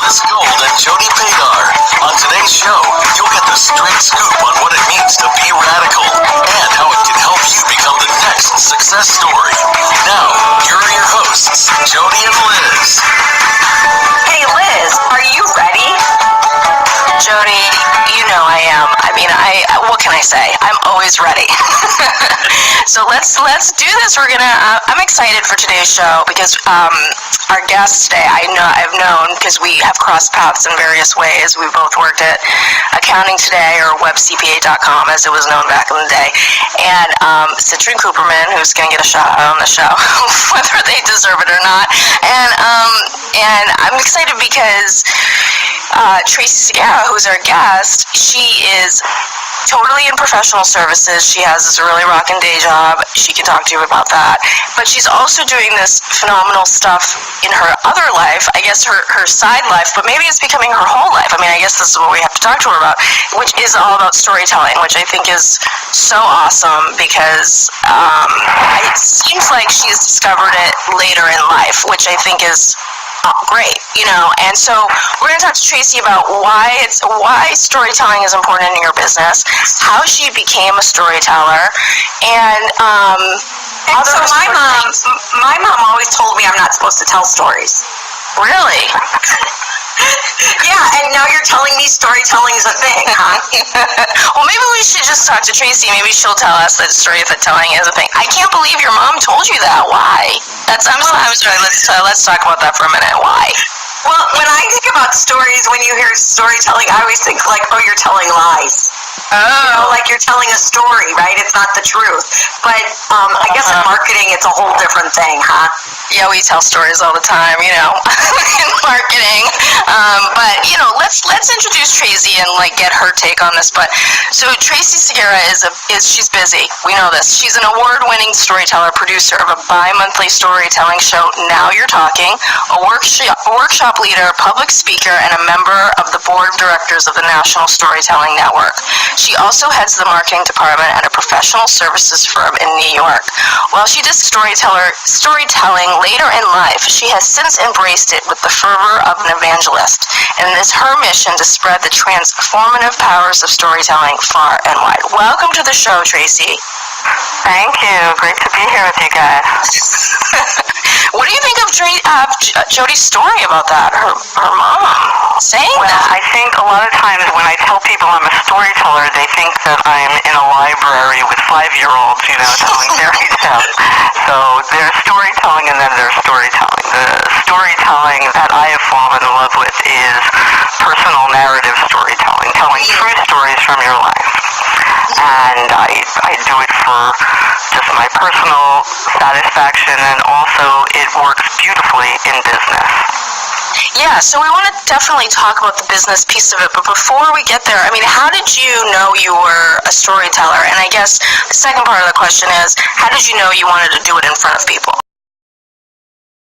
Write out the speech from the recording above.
Liz Gold and Jody Pagar. On today's show, you'll get the straight scoop on what it means to be radical and how it can help you become the next success story. Now, here are your hosts, Jody and Liz. Hey Liz, are you ready? Jody, you know I am. What can I say? I'm always ready. So let's do this. I'm excited for today's show because our guest today, I've known because we have crossed paths in various ways. We both worked at Accounting Today or WebCPA.com as it was known back in the day. And Citrine Cooperman, who's going to get a shout out on the show, whether they deserve it or not. And I'm excited because Tracy Segura, who's our guest, she is totally in professional services. She has this really rockin' day job. She can talk to you about that. But she's also doing this phenomenal stuff in her other life, I guess her side life, but maybe it's becoming her whole life. I guess this is what we have to talk to her about, which is all about storytelling, which I think is so awesome because it seems like she's discovered it later in life, which I think is great, and so we're going to talk to Tracy about why storytelling is important in your business, how she became a storyteller, and so my mom always told me I'm not supposed to tell stories. Really? Yeah, and now you're telling me storytelling is a thing, huh? Well, maybe we should just talk to Tracy. Maybe she'll tell us that storytelling is a thing. I can't believe your mom told you that. Why? I'm sorry. Let's talk about that for a minute. Why? Well, when I think about stories, when you hear storytelling, I always think like, oh, you're telling lies. Oh. Like you're telling a story, right? It's not the truth. But I guess in marketing, it's a whole different thing, huh? Yeah, we tell stories all the time, in marketing. But let's introduce Tracy and get her take on this. But so Tracy Segura she's busy. We know this. She's an award-winning storyteller, producer of a bi-monthly storytelling show, Now You're Talking, a workshop leader, public speaker, and a member of the board of directors of the National Storytelling Network. She also heads the marketing department at a professional services firm in New York. While she did storytelling later in life, she has since embraced it with the fervor of an evangelist, and it is her mission to spread the transformative powers of storytelling far and wide. Welcome to the show, Tracy. Thank you. Great to be here with you guys. What do you think of Jody's story about that? Her mom saying that? Well, I think a lot of times when I tell people I'm a storyteller, they think that I'm in a library with 5-year-olds, telling fairy tales. So there's storytelling and then there's storytelling. The storytelling that I have fallen in love with is personal narrative storytelling, telling true stories from your life. And I do it for just my personal satisfaction, and also it works beautifully in business. Yeah, so we want to definitely talk about the business piece of it, but before we get there, how did you know you were a storyteller? And I guess the second part of the question is, how did you know you wanted to do it in front of people?